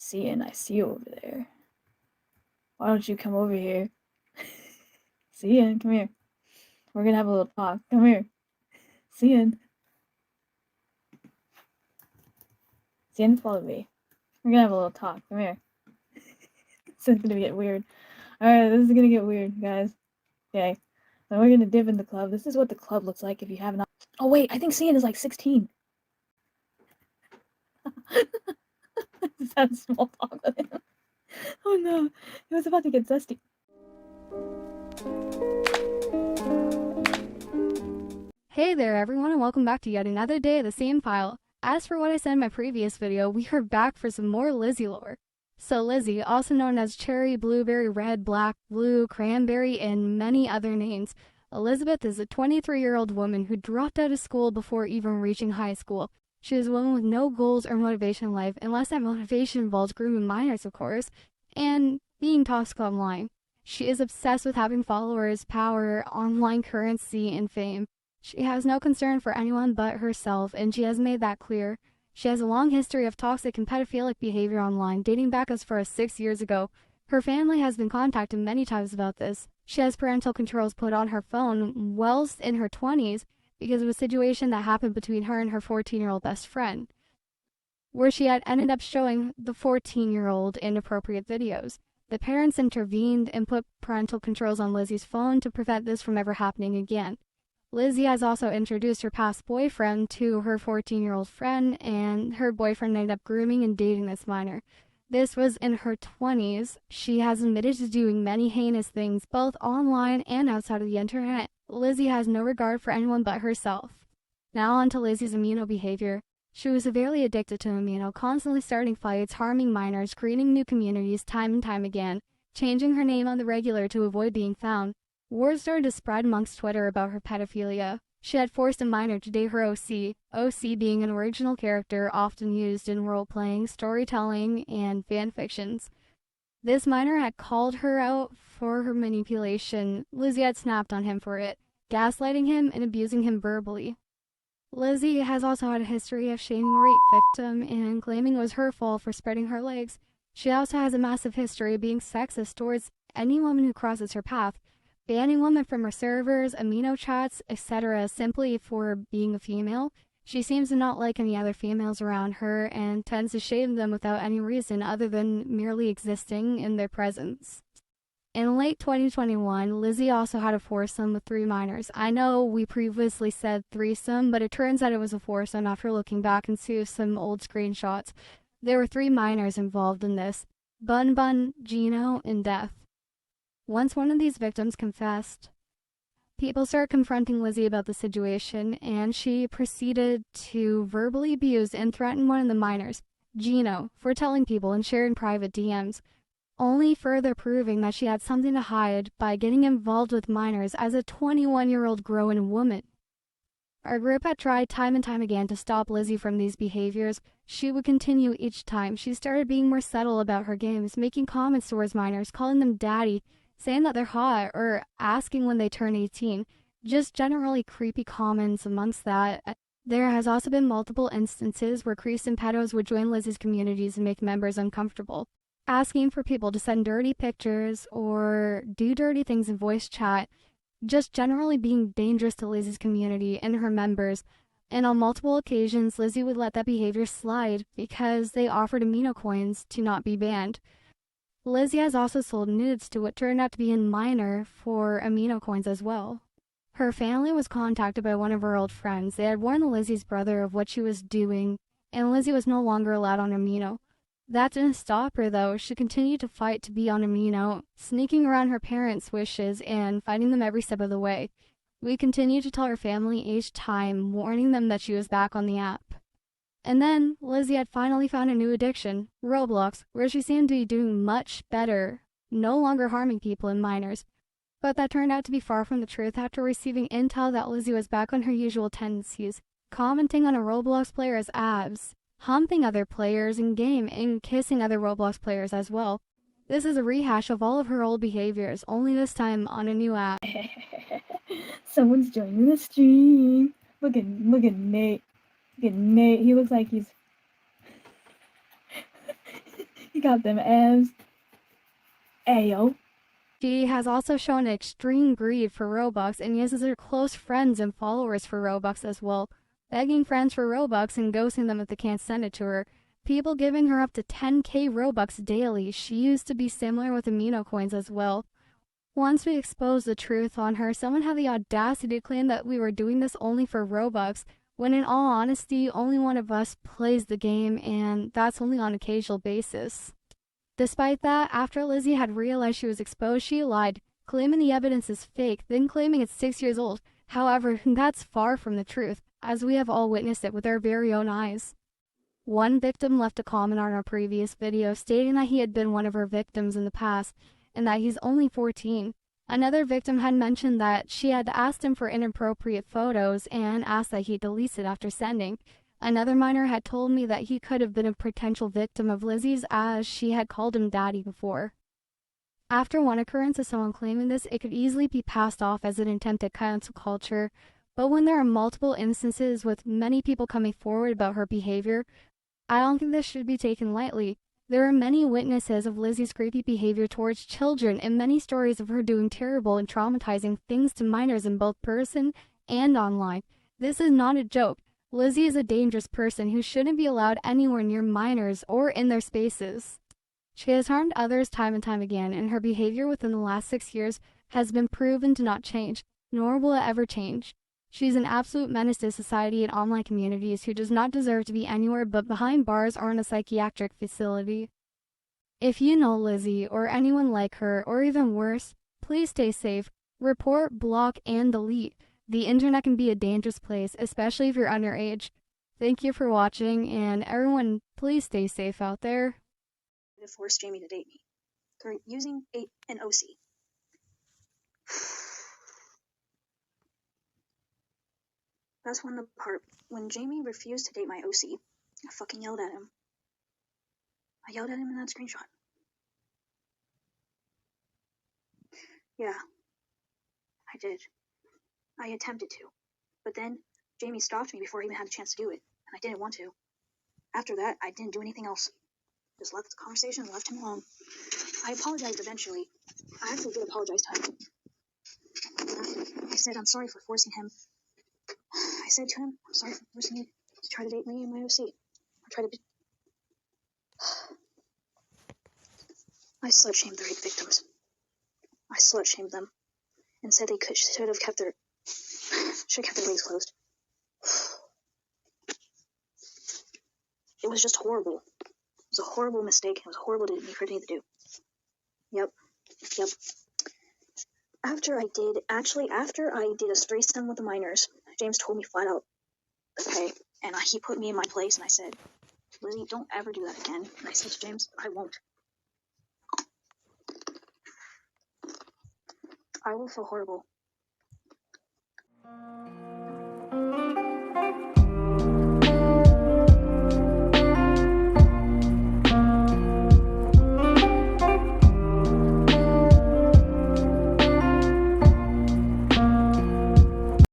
Cian, I see you over there. Why don't you come over here? Cian, come here. We're gonna have a little talk. Come here. Cian. Cian, follow me. We're gonna have a little talk. Come here. This is gonna get weird. Alright, this is gonna get weird, guys. Okay. So we're gonna dip in the club. This is what the club looks like if you have not. Oh wait, I think Cian is like 16. Just had a small talk with him. Oh no, it was about to get zesty. Hey there everyone, and welcome back to yet another day of the same file. As for what I said in my previous video, we are back for some more Lizzie lore. So Lizzie, also known as cherry, blueberry, red, black, blue, cranberry, and many other names, Elizabeth is a 23-year-old woman who dropped out of school before even reaching high school. She is a woman with no goals or motivation in life, unless that motivation involves grooming minors, of course, and being toxic online. She is obsessed with having followers, power, online currency, and fame. She has no concern for anyone but herself, and she has made that clear. She has a long history of toxic and pedophilic behavior online, dating back as far as 6 years ago. Her family has been contacted many times about this. She has parental controls put on her phone whilst in her 20s because of a situation that happened between her and her 14-year-old best friend, where she had ended up showing the 14-year-old inappropriate videos. The parents intervened and put parental controls on Lizzie's phone to prevent this from ever happening again. Lizzie has also introduced her past boyfriend to her 14-year-old friend, and her boyfriend ended up grooming and dating this minor. This was in her 20s. She has admitted to doing many heinous things, both online and outside of the internet. Lizzie has no regard for anyone but herself. Now on to Lizzie's Amino behavior. She was severely addicted to Amino, constantly starting fights, harming minors, creating new communities time and time again, changing her name on the regular to avoid being found. Word started to spread amongst Twitter about her pedophilia. She had forced a minor to date her OC being an original character often used in role-playing, storytelling, and fan fictions. This minor had called her out for her manipulation. Lizzie had snapped on him for it, gaslighting him and abusing him verbally. Lizzie has also had a history of shaming a rape victim and claiming it was her fault for spreading her legs. She also has a massive history of being sexist towards any woman who crosses her path, banning women from her servers, Amino chats, etc. simply for being a female. She seems to not like any other females around her and tends to shame them without any reason other than merely existing in their presence. In late 2021, Lizzie also had a foursome with 3 minors. I know we previously said threesome, but it turns out it was a foursome after looking back into some old screenshots. There were 3 minors involved in this: Bun Bun, Gino, and Death. Once one of these victims confessed, people started confronting Lizzie about the situation, and she proceeded to verbally abuse and threaten one of the minors, Gino, for telling people and sharing private DMs, only further proving that she had something to hide by getting involved with minors as a 21-year-old grown woman. Our group had tried time and time again to stop Lizzie from these behaviors. She would continue each time. She started being more subtle about her games, making comments towards minors, calling them daddy, saying that they're hot, or asking when they turn 18. Just generally creepy comments amongst that. There has also been multiple instances where creeps and pedos would join Lizzie's communities and make members uncomfortable, asking for people to send dirty pictures or do dirty things in voice chat, just generally being dangerous to Lizzie's community and her members. And on multiple occasions, Lizzie would let that behavior slide because they offered Amino coins to not be banned. Lizzie has also sold nudes to what turned out to be a minor for Amino coins as well. Her family was contacted by one of her old friends. They had warned Lizzie's brother of what she was doing, and Lizzie was no longer allowed on Amino. That didn't stop her though. She continued to fight to be on Amino, sneaking around her parents' wishes and fighting them every step of the way. We continued to tell her family each time, warning them that she was back on the app. And then, Lizzie had finally found a new addiction, Roblox, where she seemed to be doing much better, no longer harming people and minors. But that turned out to be far from the truth after receiving intel that Lizzie was back on her usual tendencies, commenting on a Roblox player's abs, humping other players in-game, and kissing other Roblox players as well. This is a rehash of all of her old behaviors, only this time on a new app. Someone's joining the stream. Look at Nate. Look at Nate. He looks like he's... got them abs. Ayo. She has also shown extreme greed for Robux and uses her close friends and followers for Robux as well, begging friends for Robux and ghosting them if they can't send it to her. People giving her up to 10k Robux daily. She used to be similar with Amino coins as well. Once we exposed the truth on her, someone had the audacity to claim that we were doing this only for Robux, when in all honesty, only one of us plays the game, and that's only on an occasional basis. Despite that, after Lizzie had realized she was exposed, she lied, claiming the evidence is fake, then claiming it's 6 years old. However, that's far from the truth, as we have all witnessed it with our very own eyes. One victim left a comment on our previous video stating that he had been one of her victims in the past, and that he's only 14. Another victim had mentioned that she had asked him for inappropriate photos and asked that he deletes it after sending. Another minor had told me that he could have been a potential victim of Lizzie's, as she had called him daddy before. After one occurrence of someone claiming this, it could easily be passed off as an attempt at cancel culture, but when there are multiple instances with many people coming forward about her behavior, I don't think this should be taken lightly. There are many witnesses of Lizzie's creepy behavior towards children and many stories of her doing terrible and traumatizing things to minors in both person and online. This is not a joke. Lizzie is a dangerous person who shouldn't be allowed anywhere near minors or in their spaces. She has harmed others time and time again, and her behavior within the last 6 years has been proven to not change, nor will it ever change. She's an absolute menace to society and online communities who does not deserve to be anywhere but behind bars or in a psychiatric facility. If you know Lizzie or anyone like her, or even worse, please stay safe. Report, block, and delete. The internet can be a dangerous place, especially if you're underage. Thank you for watching, and everyone, please stay safe out there. To force Jamie to date me. Using an OC. That's when the part when Jamie refused to date my OC. I fucking yelled at him. I yelled at him in that screenshot. Yeah, I did. I attempted to. But then Jamie stopped me before I even had a chance to do it, and I didn't want to. After that, I didn't do anything else. Just left the conversation and left him alone. I apologized eventually. I actually did apologize to him. I said I'm sorry for forcing him. I said to him, I'm sorry for forcing you to try to date me and my OC. Or try to be... I slut-shamed the rape victims. I slut-shamed them and said they should have kept their legs closed. It was just horrible. It was a horrible mistake. It was horrible for me to do. Yep. After I did a threesome with the minors, James told me flat out, okay, and he put me in my place, and I said, Lizzie, don't ever do that again. And I said to James, I won't. I will feel horrible.